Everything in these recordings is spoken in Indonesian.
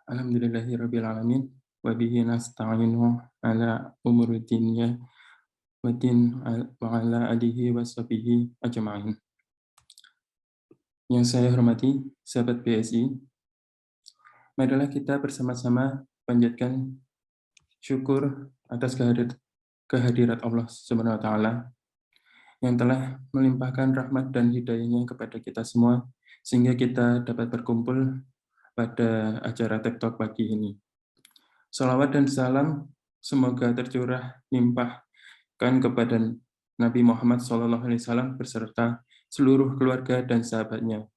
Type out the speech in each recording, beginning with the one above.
Alhamdulillahirabbil alamin wa bihi nasta'inu ala umuri dunya waddin wa ala alihi washabihi ajma'in. Yang saya hormati sahabat BSI, marilah kita bersama-sama panjatkan syukur atas kehadirat Allah Subhanahu wa taala yang telah melimpahkan rahmat dan hidayahnya kepada kita semua sehingga kita dapat berkumpul pada acara TikTok pagi ini. Salawat dan salam semoga tercurah limpahkan kepada Nabi Muhammad SAW beserta seluruh keluarga dan sahabatnya.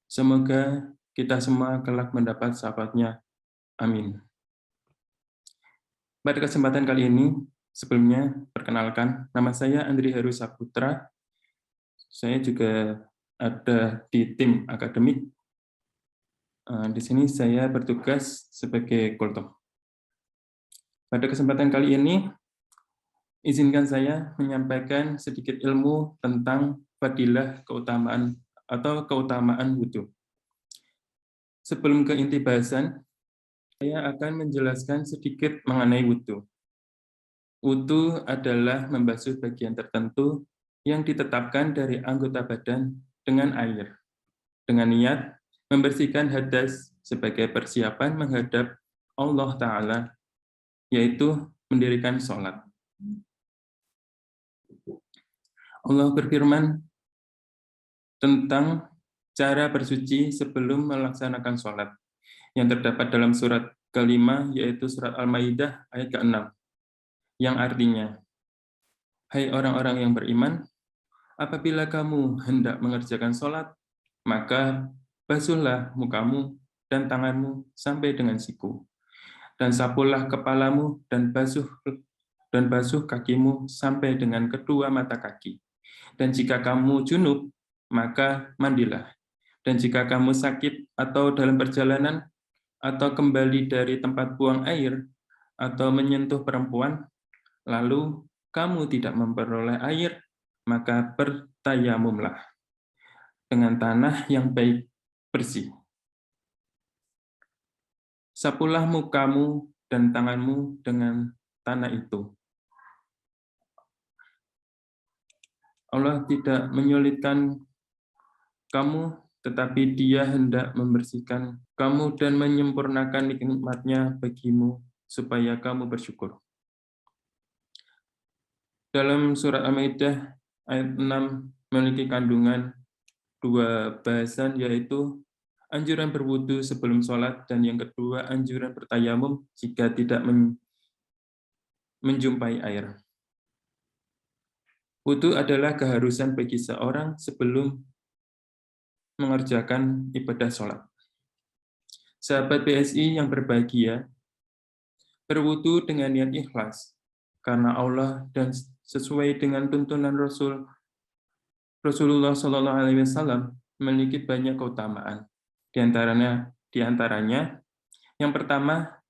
Semoga kita semua kelak mendapat sahabatnya. Amin. Pada kesempatan kali ini, sebelumnya perkenalkan, nama saya Andri Heru Saputra. Saya juga ada di tim akademik. Di sini saya bertugas sebagai kultum. Pada kesempatan kali ini, izinkan saya menyampaikan sedikit ilmu tentang fadilah keutamaan atau keutamaan wudhu. Sebelum ke inti bahasan, saya akan menjelaskan sedikit mengenai wudhu. Wudhu adalah membasuh bagian tertentu yang ditetapkan dari anggota badan dengan air, dengan niat membersihkan hadas sebagai persiapan menghadap Allah Ta'ala, yaitu mendirikan sholat. Allah berfirman tentang cara bersuci sebelum melaksanakan sholat, yang terdapat dalam surat ke-5, yaitu surat Al-Maidah ayat ke-6, yang artinya, hai orang-orang yang beriman, apabila kamu hendak mengerjakan sholat, maka basuhlah mukamu dan tanganmu sampai dengan siku, dan sapulah kepalamu dan basuh kakimu sampai dengan kedua mata kaki. Dan jika kamu junub, maka mandilah. Dan jika kamu sakit atau dalam perjalanan, atau kembali dari tempat buang air, atau menyentuh perempuan, lalu kamu tidak memperoleh air, maka bertayamumlah dengan tanah yang baik bersih. Sapulah mukamu dan tanganmu dengan tanah itu. Allah tidak menyulitkan kamu, tetapi Dia hendak membersihkan kamu dan menyempurnakan nikmat-Nya bagimu, supaya kamu bersyukur. Dalam surat Al-Maidah ayat 6 memiliki kandungan dua bahasan, yaitu anjuran berwudu sebelum sholat, dan yang kedua anjuran bertayamum jika tidak menjumpai air. Wudu adalah keharusan bagi seorang sebelum mengerjakan ibadah sholat. Sahabat BSI yang berbahagia, berwudu dengan niat ikhlas karena Allah dan sesuai dengan tuntunan Rasulullah SAW memiliki banyak keutamaan. Di antaranya, yang pertama,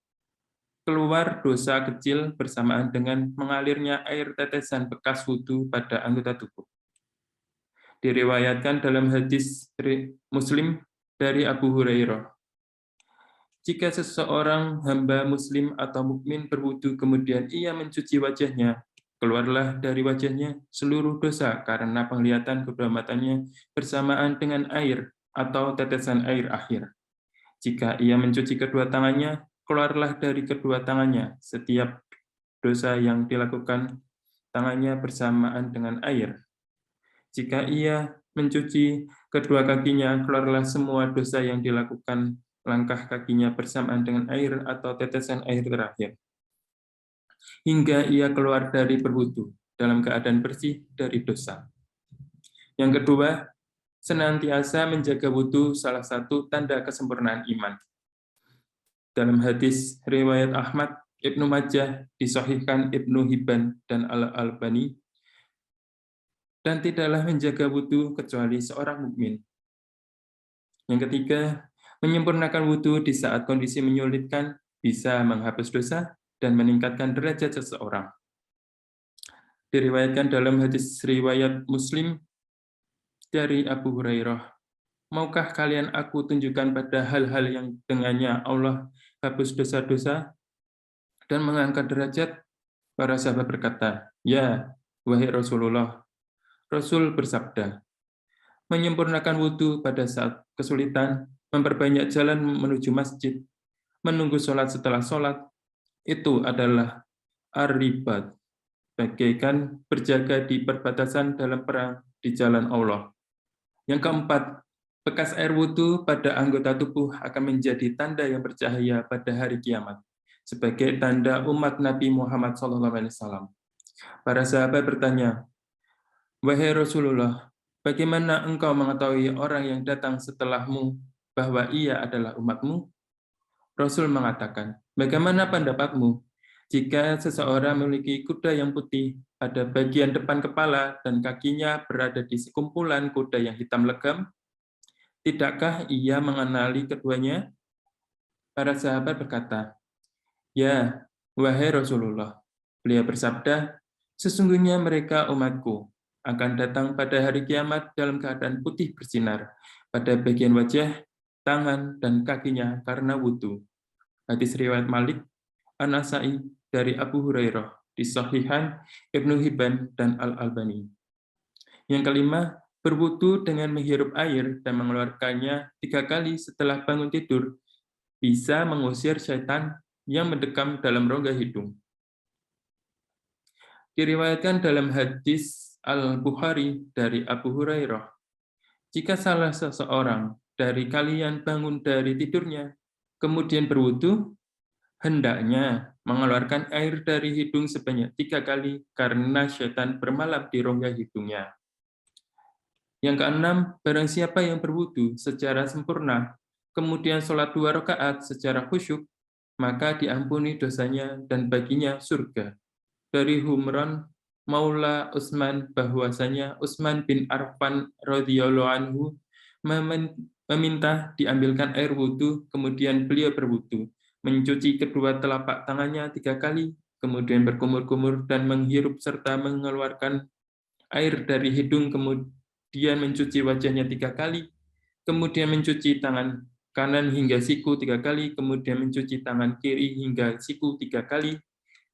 keluar dosa kecil bersamaan dengan mengalirnya air tetesan bekas wudu pada anggota tubuh. Diriwayatkan dalam hadis Muslim dari Abu Hurairah, jika seseorang hamba muslim atau mukmin berwudu kemudian ia mencuci wajahnya, keluarlah dari wajahnya seluruh dosa karena penglihatan kedua matanya bersamaan dengan air atau tetesan air akhir. Jika ia mencuci kedua tangannya, keluarlah dari kedua tangannya setiap dosa yang dilakukan tangannya bersamaan dengan air. Jika ia mencuci kedua kakinya, keluarlah semua dosa yang dilakukan langkah kakinya bersamaan dengan air atau tetesan air terakhir. Hingga ia keluar dari berwudu dalam keadaan bersih dari dosa. Yang kedua, senantiasa menjaga wudu salah satu tanda kesempurnaan iman. Dalam hadis riwayat Ahmad, Ibnu Majah, disahihkan Ibnu Hibban dan Al-Albani, dan tidaklah menjaga wudu kecuali seorang mukmin. Yang ketiga, menyempurnakan wudu di saat kondisi menyulitkan bisa menghapus dosa dan meningkatkan derajat seseorang. Diriwayatkan dalam hadis riwayat Muslim dari Abu Hurairah, maukah kalian aku tunjukkan pada hal-hal yang dengannya Allah hapus dosa-dosa, dan mengangkat derajat. Para sahabat berkata, "Ya, wahai Rasulullah." Rasul bersabda, menyempurnakan wudhu pada saat kesulitan, memperbanyak jalan menuju masjid, menunggu sholat setelah sholat, itu adalah ar-ribat, bagaikan berjaga di perbatasan dalam perang di jalan Allah. Yang keempat, bekas air wudhu pada anggota tubuh akan menjadi tanda yang bercahaya pada hari kiamat, sebagai tanda umat Nabi Muhammad SAW. Para sahabat bertanya, "Wahai Rasulullah, bagaimana engkau mengetahui orang yang datang setelahmu bahwa ia adalah umatmu?" Rasul mengatakan, "Bagaimana pendapatmu jika seseorang memiliki kuda yang putih pada bagian depan kepala dan kakinya berada di sekumpulan kuda yang hitam legam? Tidakkah ia mengenali keduanya?" Para sahabat berkata, "Ya, wahai Rasulullah." Beliau bersabda, "Sesungguhnya mereka umatku akan datang pada hari kiamat dalam keadaan putih bersinar pada bagian wajah, tangan, dan kakinya karena wudhu." Hadis riwayat Malik, An-Nasai dari Abu Hurairah di Sahihan Ibnu Hibban dan Al-Albani. Yang kelima, berwudu dengan menghirup air dan mengeluarkannya 3 kali setelah bangun tidur bisa mengusir syaitan yang mendekam dalam rongga hidung. Diriwayatkan dalam hadis Al-Bukhari dari Abu Hurairah, jika salah seseorang dari kalian bangun dari tidurnya, kemudian berwudu, hendaknya mengeluarkan air dari hidung sebanyak 3 kali karena syaitan bermalam di rongga hidungnya. Yang keenam, barang siapa yang berwudu secara sempurna, kemudian sholat 2 rakaat secara khusyuk, maka diampuni dosanya dan baginya surga. Dari Humran Maula Utsman bahwasanya Utsman bin Affan radhiyallahu anhu meminta diambilkan air wudu, kemudian beliau berwudu, mencuci kedua telapak tangannya 3 kali, kemudian berkumur-kumur dan menghirup serta mengeluarkan air dari hidung, kemudian mencuci wajahnya 3 kali, kemudian mencuci tangan kanan hingga siku 3 kali, kemudian mencuci tangan kiri hingga siku 3 kali.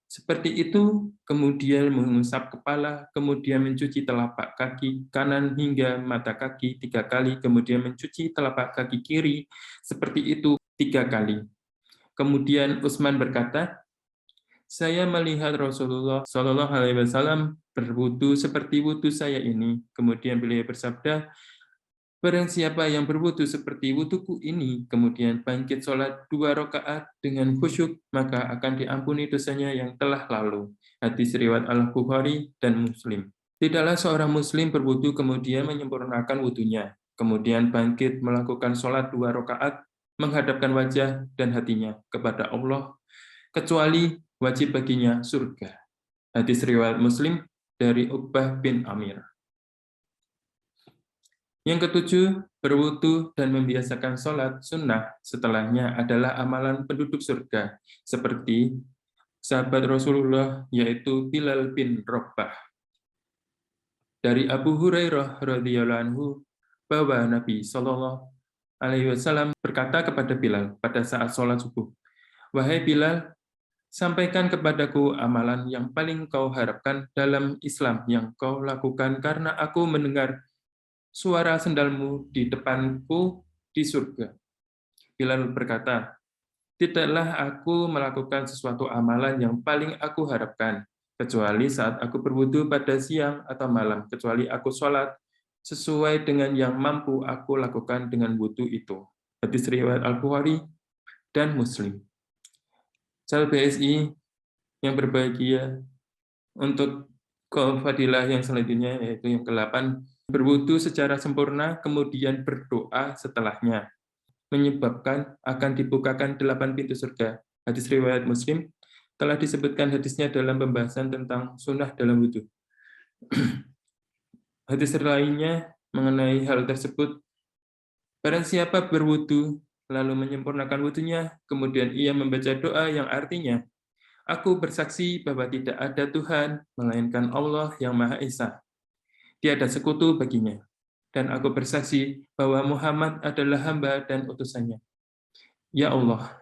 Seperti itu, kemudian mengusap kepala, kemudian mencuci telapak kaki kanan hingga mata kaki 3 kali, kemudian mencuci telapak kaki kiri, seperti itu 3 kali. Kemudian Utsman berkata, "Saya melihat Rasulullah Shallallahu Alaihi Wasallam berwudu seperti wudu saya ini." Kemudian beliau bersabda, "Barang siapa yang berwudu seperti wuduku ini, kemudian bangkit sholat 2 rakaat dengan khusyuk, maka akan diampuni dosanya yang telah lalu." Hadis riwayat Al-Bukhari dan Muslim. Tidaklah seorang Muslim berwudu kemudian menyempurnakan wudunya, kemudian bangkit melakukan sholat 2 rakaat, menghadapkan wajah dan hatinya kepada Allah, kecuali wajib baginya surga. Hadis riwayat Muslim dari Uqbah bin Amir. Yang ketujuh, berwudu dan membiasakan sholat sunnah setelahnya adalah amalan penduduk surga, seperti sahabat Rasulullah, yaitu Bilal bin Rabah. Dari Abu Hurairah radhiyallahu anhu, bahwa Nabi Shallallahu Alaihi Wasallam berkata kepada Bilal pada saat sholat subuh, "Wahai Bilal, sampaikan kepadaku amalan yang paling kau harapkan dalam Islam yang kau lakukan karena aku mendengar suara sendalmu di depanku di surga." Bilal berkata, "Tidaklah aku melakukan sesuatu amalan yang paling aku harapkan, kecuali saat aku berwudu pada siang atau malam, kecuali aku sholat sesuai dengan yang mampu aku lakukan dengan wudu itu." Hadis riwayat Al-Bukhari dan Muslim. Sahabat BSI yang berbahagia, untuk fadilah yang selanjutnya, yaitu yang ke-8, berwudu secara sempurna, kemudian berdoa setelahnya, menyebabkan akan dibukakan 8 pintu surga. Hadis riwayat Muslim, telah disebutkan hadisnya dalam pembahasan tentang sunnah dalam wudu. Hadis lainnya mengenai hal tersebut, barang siapa berwudu, lalu menyempurnakan wudunya, kemudian ia membaca doa yang artinya, "Aku bersaksi bahwa tidak ada Tuhan melainkan Allah yang Maha Esa. Tiada sekutu baginya. Dan aku bersaksi bahwa Muhammad adalah hamba dan utusannya. Ya Allah,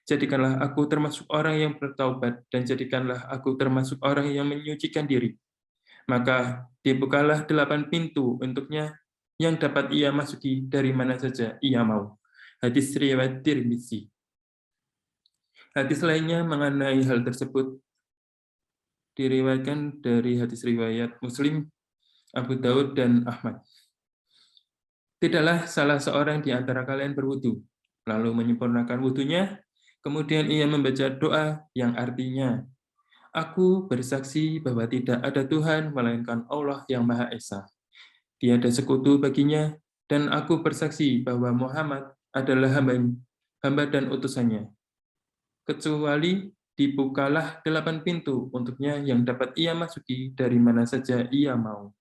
Jadikanlah aku termasuk orang yang bertaubat, dan jadikanlah aku termasuk orang yang menyucikan diri. Maka dibukalah 8 pintu untuknya yang dapat ia masuki dari mana saja ia mau. Hadis riwayat Tirmizi. Hadis lainnya mengenai hal tersebut diriwayatkan dari hadis riwayat Muslim, Abu Daud, dan Ahmad. Tidaklah salah seorang di antara kalian berwudu, lalu menyempurnakan wudunya, kemudian ia membaca doa yang artinya, Aku bersaksi bahwa tidak ada Tuhan melainkan Allah yang Maha Esa. Tiada sekutu baginya, dan aku bersaksi bahwa Muhammad adalah hamba dan utusannya. Kecuali dibukalah 8 pintu untuknya yang dapat ia masuki dari mana saja ia mau.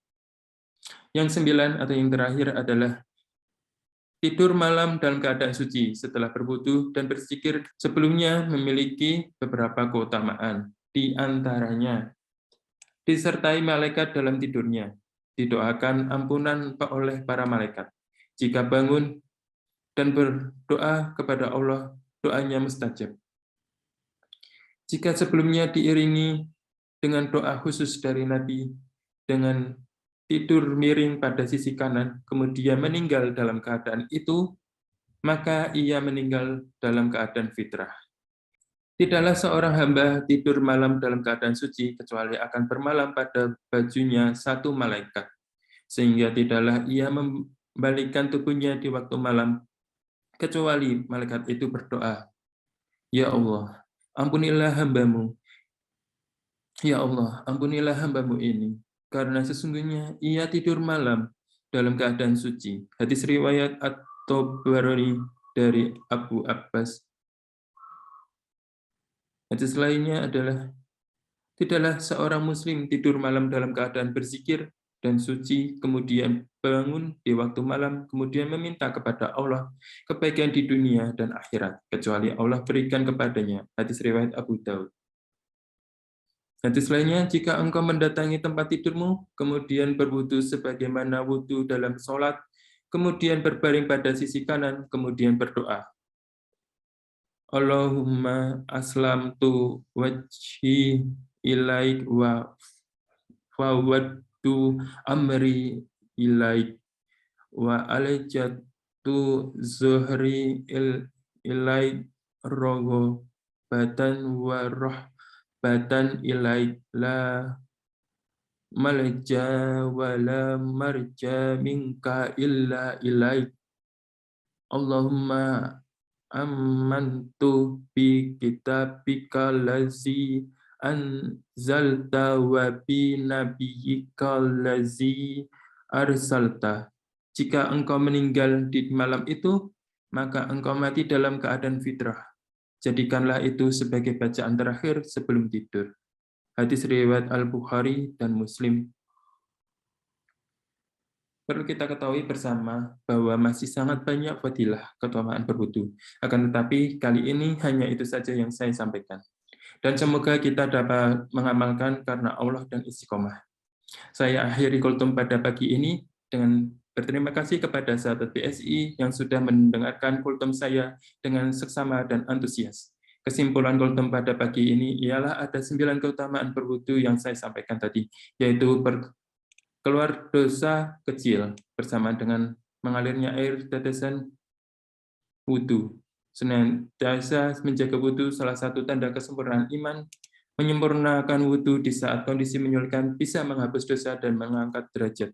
Yang 9 atau yang terakhir adalah tidur malam dalam keadaan suci setelah berwudu dan berzikir sebelumnya memiliki beberapa keutamaan. Di antaranya, disertai malaikat dalam tidurnya, didoakan ampunan oleh para malaikat. Jika bangun dan berdoa kepada Allah, doanya mustajab. Jika sebelumnya diiringi dengan doa khusus dari Nabi, dengan tidur miring pada sisi kanan, kemudian meninggal dalam keadaan itu, maka ia meninggal dalam keadaan fitrah. Tidaklah seorang hamba tidur malam dalam keadaan suci, kecuali akan bermalam pada bajunya satu malaikat, sehingga tidaklah ia membalikkan tubuhnya di waktu malam, kecuali malaikat itu berdoa, Ya Allah, ampunilah hamba-Mu. Ya Allah, ampunilah hamba-Mu ini, karena sesungguhnya ia tidur malam dalam keadaan suci. Hadis riwayat At-Tabarani dari Abu Abbas. Hadis lainnya adalah, tidaklah seorang muslim tidur malam dalam keadaan berzikir dan suci, kemudian bangun di waktu malam, kemudian meminta kepada Allah kebaikan di dunia dan akhirat, kecuali Allah berikan kepadanya. Hadis riwayat Abu Daud. Hadis lainnya, jika engkau mendatangi tempat tidurmu, kemudian berwudu sebagaimana wudu dalam sholat, kemudian berbaring pada sisi kanan, kemudian berdoa, Allahumma aslamtu wajhi ilaik wa fawwadtu amri ilaik wa aljatu zuhri ilaik roghbatan wa rahbatan ilaik la malja wa la marja minka illa ilaik Allahumma amantu bi kitabika lazi anzalta wa bi nabiyyika lazi arsalta. Jika engkau meninggal di malam itu, maka engkau mati dalam keadaan fitrah. Jadikanlah itu sebagai bacaan terakhir sebelum tidur. Hadis riwayat Al-Bukhari dan Muslim. Perlu kita ketahui bersama bahwa masih sangat banyak fadilah keutamaan berwudu. Akan tetapi kali ini hanya itu saja yang saya sampaikan. Dan semoga kita dapat mengamalkan karena Allah dan istiqomah. Saya akhiri kultum pada pagi ini dengan berterima kasih kepada sahabat BSI yang sudah mendengarkan kultum saya dengan seksama dan antusias. Kesimpulan kultum pada pagi ini ialah ada 9 keutamaan berwudu yang saya sampaikan tadi, yaitu keluar dosa kecil bersama dengan mengalirnya air tetesan wudu. Senantiasa menjaga wudu salah satu tanda kesempurnaan iman. Menyempurnakan wudu di saat kondisi menyulitkan bisa menghapus dosa dan mengangkat derajat.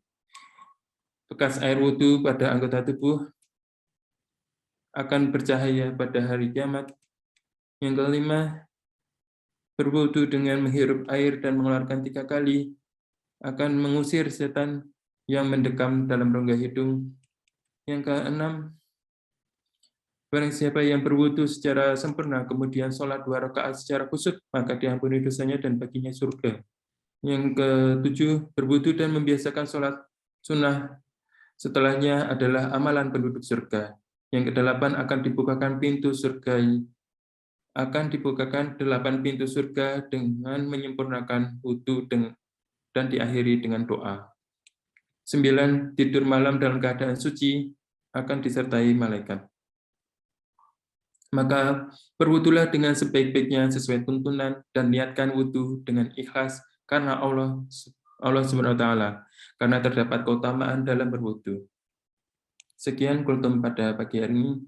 Bekas air wudu pada anggota tubuh akan bercahaya pada hari kiamat. Yang kelima, berwudu dengan menghirup air dan mengeluarkan 3 kali akan mengusir setan yang mendekam dalam rongga hidung. Yang keenam, barang siapa yang berwudu secara sempurna, kemudian sholat 2 rakaat secara khusyuk, maka diampuni dosanya dan baginya surga. Yang ketujuh, berwudu dan membiasakan sholat sunnah setelahnya adalah amalan penduduk surga. Yang kedelapan, akan dibukakan 8 pintu surga dengan menyempurnakan wudu dan diakhiri dengan doa. 9, tidur malam dalam keadaan suci akan disertai malaikat. Maka berwudulah dengan sebaik-baiknya sesuai tuntunan dan niatkan wudu dengan ikhlas karena Allah Subhanahu wa taala, karena terdapat keutamaan dalam berwudu. Sekian kultum pada pagi hari ini.